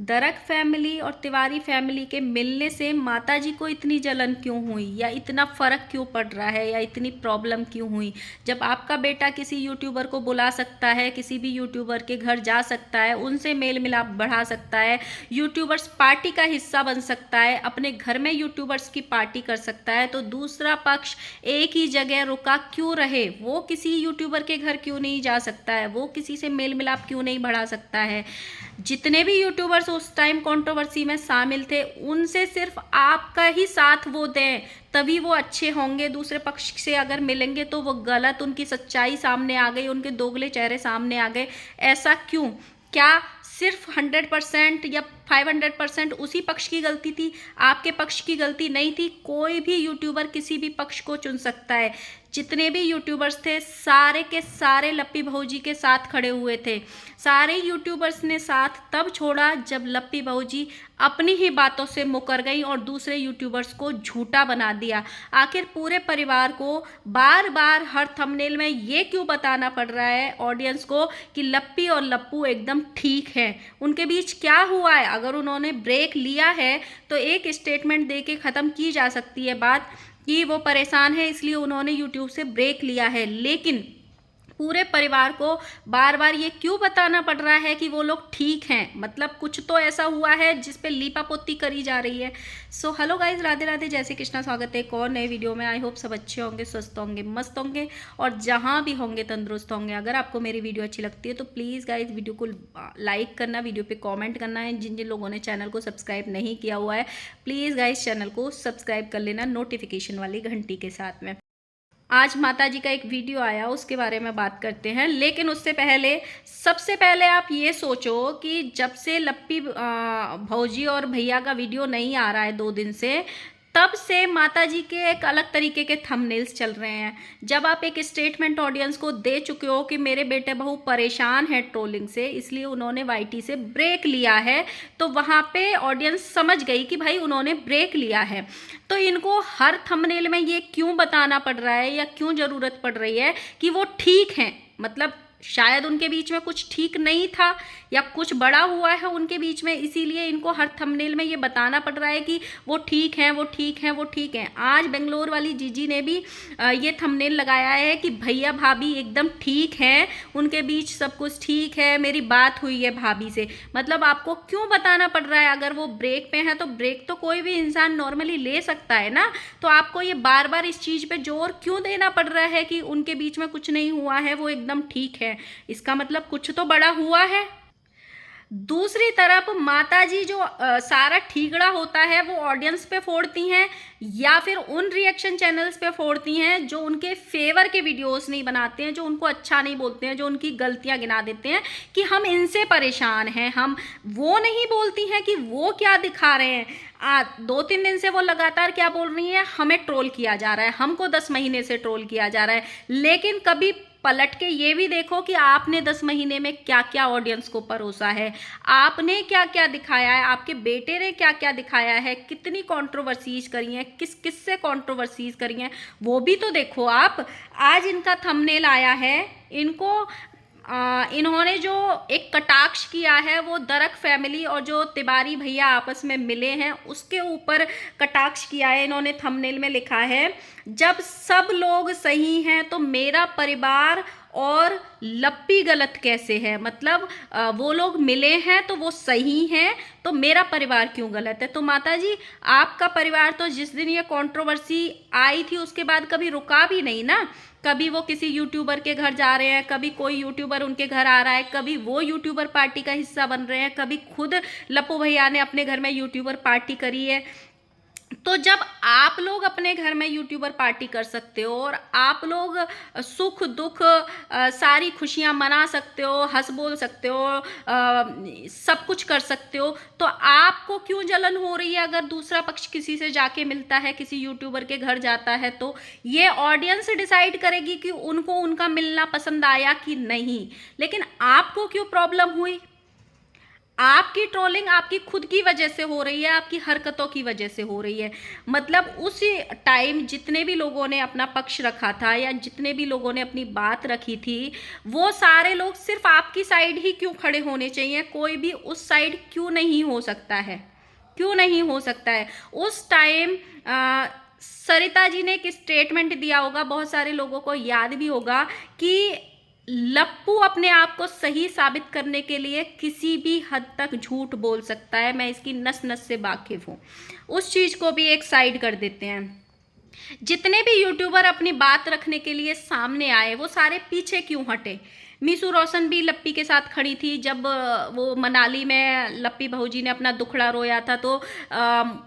दरक फैमिली और तिवारी फैमिली के मिलने से माताजी को इतनी जलन क्यों हुई, या इतना फ़र्क क्यों पड़ रहा है, या इतनी प्रॉब्लम क्यों हुई? जब आपका बेटा किसी यूट्यूबर को बुला सकता है, किसी भी यूट्यूबर के घर जा सकता है, उनसे मेल मिलाप बढ़ा सकता है, यूट्यूबर्स पार्टी का हिस्सा बन सकता है, अपने घर में यूट्यूबर्स की पार्टी कर सकता है, तो दूसरा पक्ष एक ही जगह रुका क्यों रहे? वो किसी यूट्यूबर के घर क्यों नहीं जा सकता है? वो किसी से मेल मिलाप क्यों नहीं बढ़ा सकता है? जितने भी यूट्यूबर्स उस टाइम कंट्रोवर्सी में शामिल थे, उनसे सिर्फ आपका ही साथ वो दें, तभी वो अच्छे होंगे। दूसरे पक्ष से अगर मिलेंगे तो वो गलत, उनकी सच्चाई सामने आ गई, उनके दोगले चेहरे सामने आ गए। ऐसा क्यों? क्या सिर्फ 100% या 500% उसी पक्ष की गलती थी, आपके पक्ष की गलती नहीं थी? कोई भी यूट्यूबर किसी भी पक्ष को चुन सकता है। जितने भी यूट्यूबर्स थे सारे के सारे लप्पी भौजी के साथ खड़े हुए थे। सारे यूट्यूबर्स ने साथ तब छोड़ा जब लप्पी भौजी अपनी ही बातों से मुकर गई और दूसरे यूट्यूबर्स को झूठा बना दिया। आखिर पूरे परिवार को बार बार हर थंबनेल में ये क्यों बताना पड़ रहा है ऑडियंस को कि लप्पी और लप्पू एकदम ठीक हैं? उनके बीच क्या हुआ है? अगर उन्होंने ब्रेक लिया है तो एक स्टेटमेंट दे के ख़त्म की जा सकती है बात कि वो परेशान है इसलिए उन्होंने यूट्यूब से ब्रेक लिया है, लेकिन पूरे परिवार को बार बार ये क्यों बताना पड़ रहा है कि वो लोग ठीक हैं? मतलब कुछ तो ऐसा हुआ है जिस पे लीपापोती करी जा रही है। So hello guys, Radhe Radhe, जय श्री कृष्णा। स्वागत है एक और नए वीडियो में। आई होप सब अच्छे होंगे, स्वस्थ होंगे, मस्त होंगे और जहाँ भी होंगे तंदुरुस्त होंगे। अगर आपको मेरी वीडियो अच्छी लगती है तो प्लीज़ गाइज वीडियो को लाइक करना, वीडियो पे कॉमेंट करना है। जिन जिन लोगों ने चैनल को सब्सक्राइब नहीं किया हुआ है प्लीज़ गाइज चैनल को सब्सक्राइब कर लेना नोटिफिकेशन वाली घंटी के साथ में। आज माताजी का एक वीडियो आया, उसके बारे में बात करते हैं, लेकिन उससे पहले सबसे पहले आप ये सोचो कि जब से लप्पी भौजी और भैया का वीडियो नहीं आ रहा है 2 दिन से, तब से माताजी के एक अलग तरीके के थंबनेल्स चल रहे हैं। जब आप एक स्टेटमेंट ऑडियंस को दे चुके हो कि मेरे बेटे बहू परेशान है ट्रोलिंग से, इसलिए उन्होंने वाईटी से ब्रेक लिया है, तो वहाँ पे ऑडियंस समझ गई कि भाई उन्होंने ब्रेक लिया है। तो इनको हर थंबनेल में ये क्यों बताना पड़ रहा है या क्यों ज़रूरत पड़ रही है कि वो ठीक हैं? मतलब शायद उनके बीच में कुछ ठीक नहीं था या कुछ बड़ा हुआ है उनके बीच में, इसीलिए इनको हर थंबनेल में ये बताना पड़ रहा है कि वो ठीक हैं, वो ठीक हैं, वो ठीक हैं। आज बेंगलोर वाली जीजी ने भी ये थंबनेल लगाया है कि भैया भाभी एकदम ठीक हैं, उनके बीच सब कुछ ठीक है, मेरी बात हुई है भाभी से। मतलब आपको क्यों बताना पड़ रहा है? अगर वो ब्रेक पे हैं तो ब्रेक तो कोई भी इंसान नॉर्मली ले सकता है ना, तो आपको ये बार बार इस चीज़ पे जोर क्यों देना पड़ रहा है कि उनके बीच में कुछ नहीं हुआ है, वो एकदम ठीक है? इसका मतलब कुछ तो बड़ा हुआ है। दूसरी तरफ माताजी जो सारा ठीकड़ा होता है वो ऑडियंस पे फोड़ती हैं या फिर उन रिएक्शन चैनल्स पे फोड़ती हैं जो उनके फेवर के वीडियोस नहीं बनाते हैं, जो उनको अच्छा नहीं बोलते हैं, जो उनकी गलतियां गिना देते हैं कि हम इनसे परेशान हैं। हम वो नहीं बोलती हैं कि वो क्या दिखा रहे हैं। 2-3 दिन से वो लगातार क्या बोल रही हैं, हमें ट्रोल किया जा रहा है, हमको 10 महीने से ट्रोल किया जा रहा है। लेकिन कभी पलट के ये भी देखो कि आपने 10 महीने में क्या क्या ऑडियंस को परोसा है, आपने क्या क्या दिखाया है, आपके बेटे ने क्या क्या दिखाया है, कितनी कंट्रोवर्सीज करी हैं, किस किस से कंट्रोवर्सीज करी हैं, वो भी तो देखो आप। आज इनका थंबनेल आया है, इन्होंने जो एक कटाक्ष किया है वो दरक फैमिली और जो तिवारी भैया आपस में मिले हैं उसके ऊपर कटाक्ष किया है। इन्होंने थंबनेल में लिखा है, जब सब लोग सही हैं तो मेरा परिवार और लप्पी गलत कैसे है? मतलब वो लोग मिले हैं तो वो सही हैं, तो मेरा परिवार क्यों गलत है? तो माताजी आपका परिवार तो जिस दिन ये कंट्रोवर्सी आई थी उसके बाद कभी रुका भी नहीं ना। कभी वो किसी यूट्यूबर के घर जा रहे हैं, कभी कोई यूट्यूबर उनके घर आ रहा है, कभी वो यूट्यूबर पार्टी का हिस्सा बन रहे हैं, कभी खुद लप्पू भैया ने अपने घर में यूट्यूबर पार्टी करी है। तो जब आप लोग अपने घर में यूट्यूबर पार्टी कर सकते हो और आप लोग सुख दुख सारी खुशियां मना सकते हो, हंस बोल सकते हो, सब कुछ कर सकते हो, तो आपको क्यों जलन हो रही है अगर दूसरा पक्ष किसी से जाके मिलता है, किसी यूट्यूबर के घर जाता है? तो ये ऑडियंस डिसाइड करेगी कि उनको उनका मिलना पसंद आया कि नहीं, लेकिन आपको क्यों प्रॉब्लम हुई? आपकी ट्रोलिंग आपकी खुद की वजह से हो रही है, आपकी हरकतों की वजह से हो रही है। मतलब उसी टाइम जितने भी लोगों ने अपना पक्ष रखा था या जितने भी लोगों ने अपनी बात रखी थी, वो सारे लोग सिर्फ आपकी साइड ही क्यों खड़े होने चाहिए, कोई भी उस साइड क्यों नहीं हो सकता है, क्यों नहीं हो सकता है। उस टाइम सरिता जी ने एक स्टेटमेंट दिया होगा, बहुत सारे लोगों को याद भी होगा, कि लप्पू अपने आप को सही साबित करने के लिए किसी भी हद तक झूठ बोल सकता है, मैं इसकी नस नस से वाकिफ हूँ। उस चीज़ को भी एक साइड कर देते हैं। जितने भी यूट्यूबर अपनी बात रखने के लिए सामने आए वो सारे पीछे क्यों हटे। मीसू रोशन भी लप्पी के साथ खड़ी थी जब वो मनाली में लप्पी भौजी ने अपना दुखड़ा रोया था, तो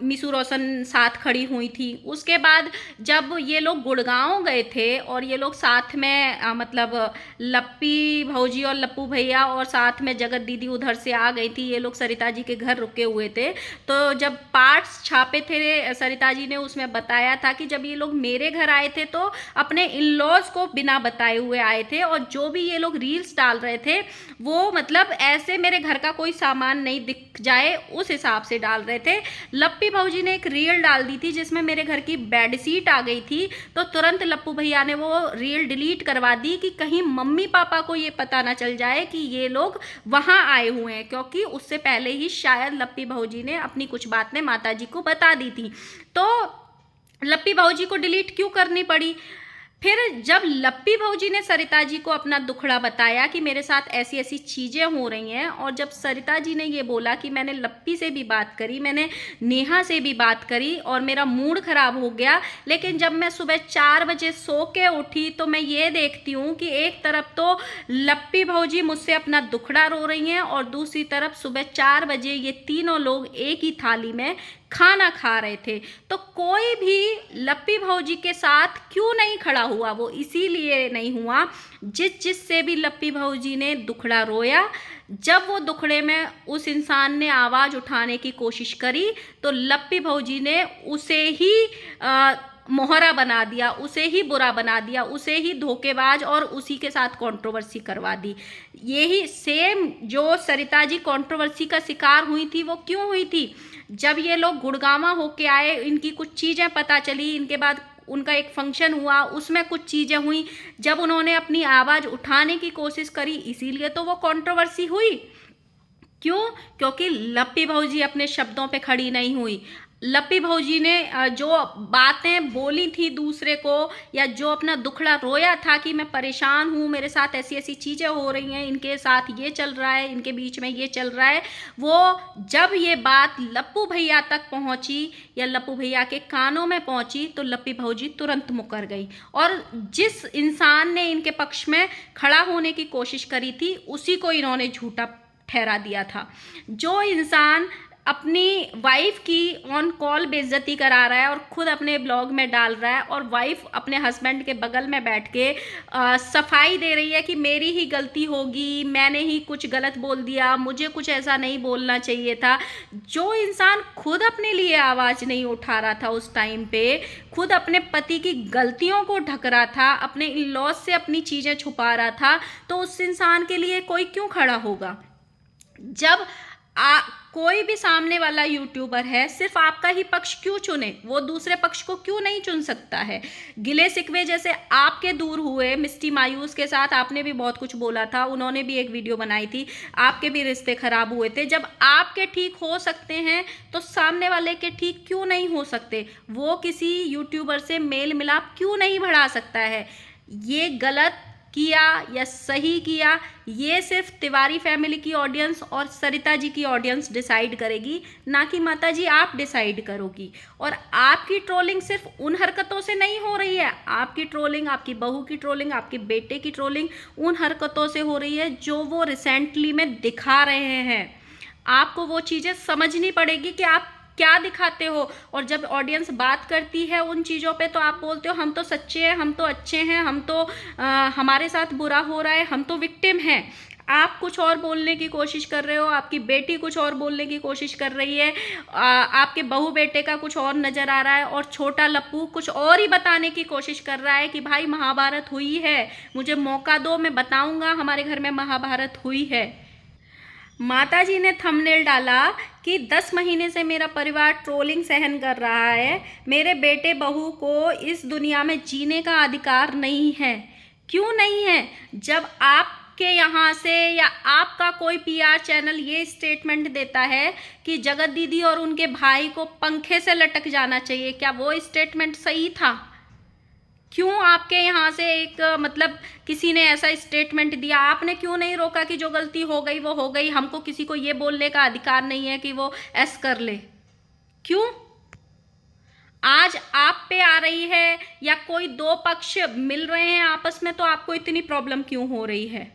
मीसू रोशन साथ खड़ी हुई थी। उसके बाद जब ये लोग गुड़गांव गए थे और ये लोग साथ में मतलब लप्पी भौजी और लप्पू भैया और साथ में जगत दीदी उधर से आ गई थी, ये लोग सरिता जी के घर रुके हुए थे। तो जब पार्ट्स छापे थे सरिता जी ने, उसमें बताया था कि जब ये लोग मेरे घर आए थे तो अपने इन लॉज को बिना बताए हुए आए थे, और जो भी ये लोग रील्स डाल रहे थे वो मतलब ऐसे मेरे घर का कोई सामान नहीं दिख जाए उस हिसाब से डाल रहे थे। लप्पी भौजी ने एक रील डाल दी थी जिसमें मेरे घर की बेडशीट आ गई थी, तो तुरंत लप्पू भैया ने वो रील डिलीट करवा दी कि कहीं मम्मी पापा को ये पता ना चल जाए कि ये लोग वहां आए हुए हैं, क्योंकि उससे पहले ही शायद लप्पी भौजी ने अपनी कुछ बातें माता जी को बता दी थी। तो लप्पी भौजी को डिलीट क्यों करनी पड़ी। फिर जब लप्पी भौजी ने सरिता जी को अपना दुखड़ा बताया कि मेरे साथ ऐसी ऐसी चीज़ें हो रही हैं, और जब सरिता जी ने ये बोला कि मैंने लप्पी से भी बात करी, मैंने नेहा से भी बात करी और मेरा मूड ख़राब हो गया, लेकिन जब मैं सुबह 4 बजे सो के उठी तो मैं ये देखती हूँ कि एक तरफ तो लप्पी भौजी मुझसे अपना दुखड़ा रो रही हैं और दूसरी तरफ सुबह 4 बजे ये तीनों लोग एक ही थाली में खाना खा रहे थे। तो कोई भी लप्पी भौजी के साथ क्यों नहीं खड़ा हुआ। वो इसीलिए नहीं हुआ जिससे भी लप्पी भौजी ने दुखड़ा रोया, जब वो दुखड़े में उस इंसान ने आवाज़ उठाने की कोशिश करी तो लप्पी भौजी ने उसे ही मोहरा बना दिया, उसे ही बुरा बना दिया, उसे ही धोखेबाज और उसी के साथ कंट्रोवर्सी करवा दी। यही सेम जो सरिता जी कंट्रोवर्सी का शिकार हुई थी वो क्यों हुई थी, जब ये लोग गुड़गावा होके आए, इनकी कुछ चीज़ें पता चली, इनके बाद उनका एक फंक्शन हुआ उसमें कुछ चीज़ें हुई, जब उन्होंने अपनी आवाज़ उठाने की कोशिश करी इसीलिए तो वो कंट्रोवर्सी हुई। क्यों? क्योंकि लप्पी भौजी अपने शब्दों पे खड़ी नहीं हुई। लप्पी भौजी ने जो बातें बोली थी दूसरे को, या जो अपना दुखड़ा रोया था कि मैं परेशान हूँ, मेरे साथ ऐसी ऐसी चीज़ें हो रही हैं, इनके साथ ये चल रहा है, इनके बीच में ये चल रहा है, वो जब ये बात लप्पू भैया तक पहुँची या लप्पू भैया के कानों में पहुँची तो लप्पी भौजी तुरंत मुकर गई, और जिस इंसान ने इनके पक्ष में खड़ा होने की कोशिश करी थी उसी को इन्होंने झूठा ठहरा दिया था। जो इंसान अपनी वाइफ की ऑन कॉल बेइज्जती करा रहा है और खुद अपने ब्लॉग में डाल रहा है, और वाइफ अपने हस्बैंड के बगल में बैठ के सफाई दे रही है कि मेरी ही गलती होगी, मैंने ही कुछ गलत बोल दिया, मुझे कुछ ऐसा नहीं बोलना चाहिए था। जो इंसान खुद अपने लिए आवाज़ नहीं उठा रहा था उस टाइम पे, खुद अपने पति की गलतियों को ढक रहा था, अपने इन लॉज से अपनी चीज़ें छुपा रहा था, तो उस इंसान के लिए कोई क्यों खड़ा होगा। जब कोई भी सामने वाला यूट्यूबर है सिर्फ आपका ही पक्ष क्यों चुने, वो दूसरे पक्ष को क्यों नहीं चुन सकता है। गिले शिकवे जैसे आपके दूर हुए, मिस्टी मायूस के साथ आपने भी बहुत कुछ बोला था, उन्होंने भी एक वीडियो बनाई थी, आपके भी रिश्ते खराब हुए थे। जब आपके ठीक हो सकते हैं तो सामने वाले के ठीक क्यों नहीं हो सकते। वो किसी यूट्यूबर से मेल मिलाप क्यों नहीं बढ़ा सकता है। ये गलत किया या सही किया, ये सिर्फ तिवारी फैमिली की ऑडियंस और सरिता जी की ऑडियंस डिसाइड करेगी, ना कि माता जी आप डिसाइड करोगी। और आपकी ट्रोलिंग सिर्फ उन हरकतों से नहीं हो रही है, आपकी ट्रोलिंग, आपकी बहू की ट्रोलिंग, आपके बेटे की ट्रोलिंग उन हरकतों से हो रही है जो वो रिसेंटली में दिखा रहे हैं। आपको वो चीज़ें समझनी पड़ेगी कि आप क्या दिखाते हो, और जब ऑडियंस बात करती है उन चीज़ों पे तो आप बोलते हो हम तो सच्चे हैं, हम तो अच्छे हैं, हम तो हमारे साथ बुरा हो रहा है, हम तो विक्टिम हैं। आप कुछ और बोलने की कोशिश कर रहे हो, आपकी बेटी कुछ और बोलने की कोशिश कर रही है, आपके बहू बेटे का कुछ और नज़र आ रहा है, और छोटा लप्पू कुछ और ही बताने की कोशिश कर रहा है कि भाई महाभारत हुई है, मुझे मौका दो, मैं बताऊंगा हमारे घर में महाभारत हुई है। माताजी ने थंबनेल डाला कि 10 महीने से मेरा परिवार ट्रोलिंग सहन कर रहा है, मेरे बेटे बहू को इस दुनिया में जीने का अधिकार नहीं है। क्यों नहीं है? जब आपके यहाँ से या आपका कोई पीआर चैनल ये स्टेटमेंट देता है कि जगत दीदी और उनके भाई को पंखे से लटक जाना चाहिए, क्या वो स्टेटमेंट सही था? क्यों आपके यहाँ से एक मतलब किसी ने ऐसा स्टेटमेंट दिया, आपने क्यों नहीं रोका कि जो गलती हो गई वो हो गई, हमको किसी को ये बोलने का अधिकार नहीं है कि वो ऐसा कर ले? क्यों आज आप पे आ रही है या कोई दो पक्ष मिल रहे हैं आपस में तो आपको इतनी प्रॉब्लम क्यों हो रही है?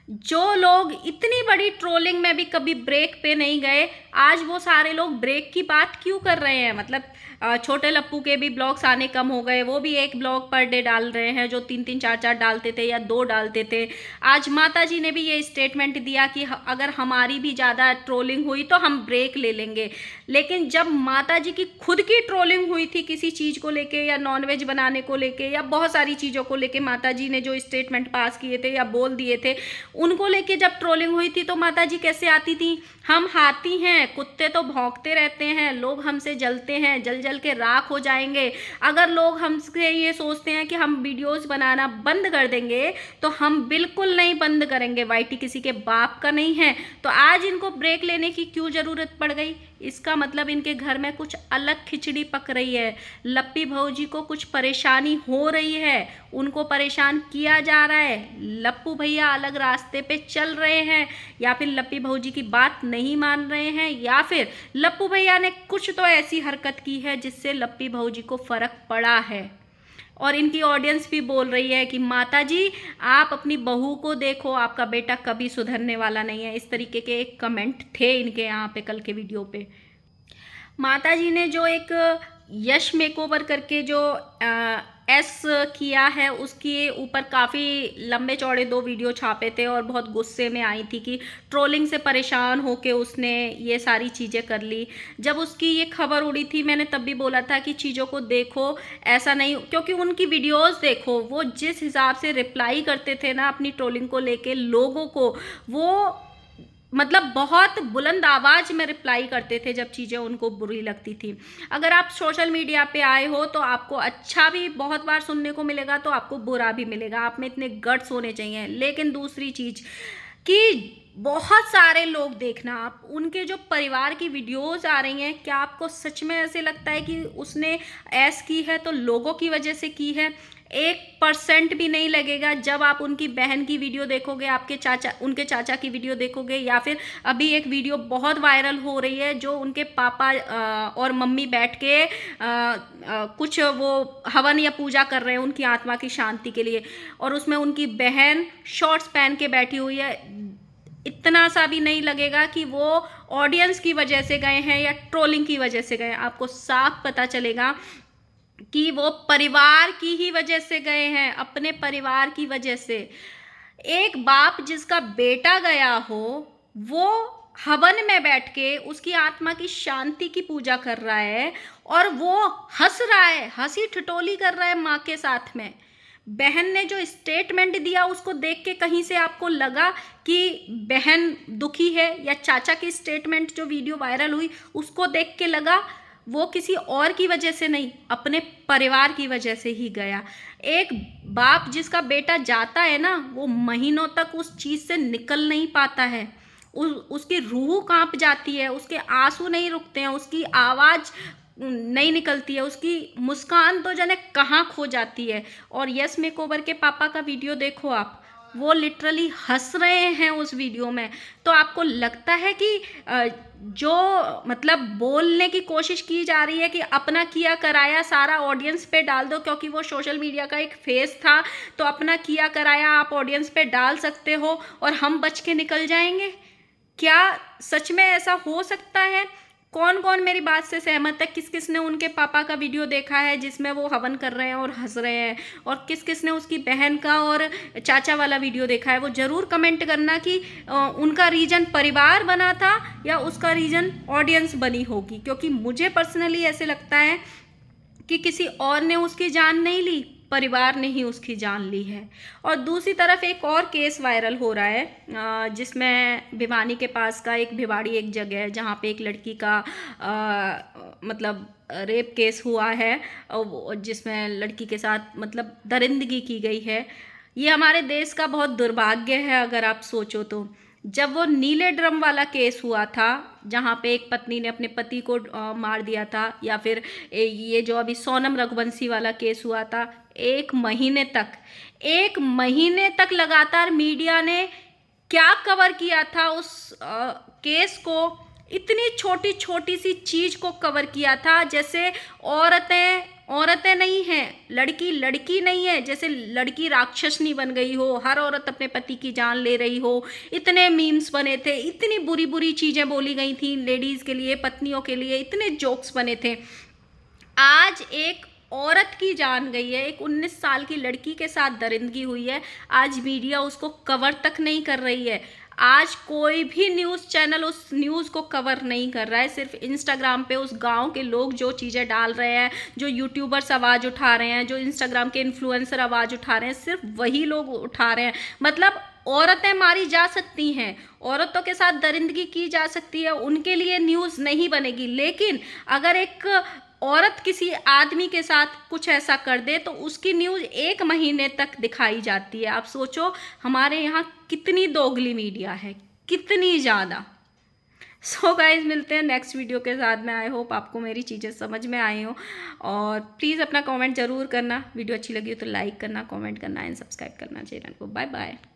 जो लोग इतनी बड़ी ट्रोलिंग में भी कभी ब्रेक पे नहीं गए, आज वो सारे लोग ब्रेक की बात क्यों कर रहे हैं? मतलब छोटे लप्पू के भी ब्लॉग्स आने कम हो गए, वो भी एक ब्लॉग पर डे डाल रहे हैं जो 3-3 4-4 डालते थे या 2 डालते थे। आज माता जी ने भी ये स्टेटमेंट दिया कि अगर हमारी भी ज़्यादा ट्रोलिंग हुई तो हम ब्रेक ले लेंगे। लेकिन जब माता जी की खुद की ट्रोलिंग हुई थी किसी चीज़ को लेके या नॉनवेज बनाने को लेके या बहुत सारी चीज़ों को लेके, माता जी ने जो स्टेटमेंट पास किए थे या बोल दिए थे उनको लेके जब ट्रोलिंग हुई थी तो माता जी कैसे आती थी? हम हाथी हैं, कुत्ते तो भौंकते रहते हैं, लोग हमसे जलते हैं, जल जल के राख हो जाएंगे। अगर लोग हमसे ये सोचते हैं कि हम वीडियोस बनाना बंद कर देंगे तो हम बिल्कुल नहीं बंद करेंगे। वाईटी किसी के बाप का नहीं है। तो आज इनको ब्रेक लेने की क्यों ज़रूरत पड़ गई? इसका मतलब इनके घर में कुछ अलग खिचड़ी पक रही है। लप्पी भौजी को कुछ परेशानी हो रही है, उनको परेशान किया जा रहा है। लप्पू भैया अलग रास्ते पे चल रहे हैं, या फिर लप्पी भौजी की बात नहीं मान रहे हैं, या फिर लप्पू भैया ने कुछ तो ऐसी हरकत की है जिससे लप्पी भौजी को फर्क पड़ा है। और इनकी ऑडियंस भी बोल रही है कि माताजी आप अपनी बहू को देखो, आपका बेटा कभी सुधरने वाला नहीं है। इस तरीके के एक कमेंट थे इनके यहाँ पे कल के वीडियो पे। माताजी ने जो एक यश मेकओवर करके जो एस किया है उसके ऊपर काफ़ी लंबे चौड़े 2 वीडियो छापे थे और बहुत गुस्से में आई थी कि ट्रोलिंग से परेशान होके उसने ये सारी चीज़ें कर ली। जब उसकी ये खबर उड़ी थी मैंने तब भी बोला था कि चीज़ों को देखो, ऐसा नहीं, क्योंकि उनकी वीडियोस देखो, वो जिस हिसाब से रिप्लाई करते थे ना अपनी ट्रोलिंग को लेके लोगों को, वो मतलब बहुत बुलंद आवाज़ में रिप्लाई करते थे जब चीज़ें उनको बुरी लगती थी। अगर आप सोशल मीडिया पे आए हो तो आपको अच्छा भी बहुत बार सुनने को मिलेगा तो आपको बुरा भी मिलेगा, आप में इतने गट्स होने चाहिए। लेकिन दूसरी चीज़ कि बहुत सारे लोग देखना, आप उनके जो परिवार की वीडियोस आ रही हैं, क्या आपको सच में ऐसे लगता है कि उसने ऐस की है तो लोगों की वजह से की है? 1% भी नहीं लगेगा। जब आप उनकी बहन की वीडियो देखोगे, आपके चाचा, उनके चाचा की वीडियो देखोगे, या फिर अभी एक वीडियो बहुत वायरल हो रही है जो उनके पापा और मम्मी बैठ के कुछ वो हवन या पूजा कर रहे हैं उनकी आत्मा की शांति के लिए, और उसमें उनकी बहन शॉर्ट्स पहन के बैठी हुई है। इतना सा भी नहीं लगेगा कि वो ऑडियंस की वजह से गए हैं या ट्रोलिंग की वजह से गए हैं। आपको साफ पता चलेगा कि वो परिवार की ही वजह से गए हैं, अपने परिवार की वजह से। एक बाप जिसका बेटा गया हो वो हवन में बैठ के उसकी आत्मा की शांति की पूजा कर रहा है और वो हंस रहा है, हंसी ठिठोली कर रहा है माँ के साथ में। बहन ने जो स्टेटमेंट दिया उसको देख के कहीं से आपको लगा कि बहन दुखी है, या चाचा की स्टेटमेंट जो वीडियो वायरल हुई उसको देख के लगा वो किसी और की वजह से नहीं, अपने परिवार की वजह से ही गया। एक बाप जिसका बेटा जाता है ना, वो महीनों तक उस चीज़ से निकल नहीं पाता है, उसकी रूह कांप जाती है, उसके आंसू नहीं रुकते हैं, उसकी आवाज़ नहीं निकलती है, उसकी मुस्कान तो जाने कहाँ खो जाती है। और यस मेकओवर के पापा का वीडियो देखो आप, वो लिटरली हंस रहे हैं उस वीडियो में। तो आपको लगता है कि जो मतलब बोलने की कोशिश की जा रही है कि अपना किया कराया सारा ऑडियंस पे डाल दो, क्योंकि वो सोशल मीडिया का एक फेस था तो अपना किया कराया आप ऑडियंस पे डाल सकते हो और हम बच के निकल जाएंगे? क्या सच में ऐसा हो सकता है? कौन कौन मेरी बात से सहमत है? किस किस ने उनके पापा का वीडियो देखा है जिसमें वो हवन कर रहे हैं और हंस रहे हैं, और किस किस ने उसकी बहन का और चाचा वाला वीडियो देखा है? वो ज़रूर कमेंट करना कि उनका रीजन परिवार बना था या उसका रीजन ऑडियंस बनी होगी। क्योंकि मुझे पर्सनली ऐसे लगता है कि किसी और ने उसकी जान नहीं ली, परिवार ने ही उसकी जान ली है। और दूसरी तरफ एक और केस वायरल हो रहा है जिसमें भिवानी के पास का एक भिवाड़ी एक जगह है जहाँ पे एक लड़की का मतलब रेप केस हुआ है जिसमें लड़की के साथ मतलब दरिंदगी की गई है। ये हमारे देश का बहुत दुर्भाग्य है अगर आप सोचो तो। जब वो नीले ड्रम वाला केस हुआ था जहाँ पे एक पत्नी ने अपने पति को मार दिया था, या फिर ये जो अभी सोनम रघुवंशी वाला केस हुआ था, एक महीने तक लगातार मीडिया ने क्या कवर किया था उस केस को। इतनी छोटी छोटी सी चीज को कवर किया था जैसे औरतें नहीं हैं, लड़की नहीं है, जैसे लड़की राक्षसनी बन गई हो, हर औरत अपने पति की जान ले रही हो। इतने मीम्स बने थे, इतनी बुरी बुरी चीज़ें बोली गई थी लेडीज़ के लिए, पत्नियों के लिए, इतने जोक्स बने थे। आज एक औरत की जान गई है, एक 19 साल की लड़की के साथ दरिंदगी हुई है, आज मीडिया उसको कवर तक नहीं कर रही है। आज कोई भी न्यूज़ चैनल उस न्यूज़ को कवर नहीं कर रहा है। सिर्फ इंस्टाग्राम पे उस गांव के लोग जो चीज़ें डाल रहे हैं, जो यूट्यूबर्स आवाज़ उठा रहे हैं, जो इंस्टाग्राम के इन्फ्लुएंसर आवाज़ उठा रहे हैं, सिर्फ वही लोग उठा रहे हैं। मतलब औरतें मारी जा सकती हैं, औरतों के साथ दरिंदगी की जा सकती है, उनके लिए न्यूज़ नहीं बनेगी। लेकिन अगर एक औरत किसी आदमी के साथ कुछ ऐसा कर दे तो उसकी न्यूज़ 1 महीने तक दिखाई जाती है। आप सोचो हमारे यहाँ कितनी दोगली मीडिया है, कितनी ज़्यादा। सो गाइज मिलते हैं नेक्स्ट वीडियो के साथ में। आई होप आपको मेरी चीज़ें समझ में आई हो, और प्लीज़ अपना कमेंट ज़रूर करना। वीडियो अच्छी लगी हो तो लाइक करना, कमेंट करना एंड सब्सक्राइब करना चैनल को। Bye bye.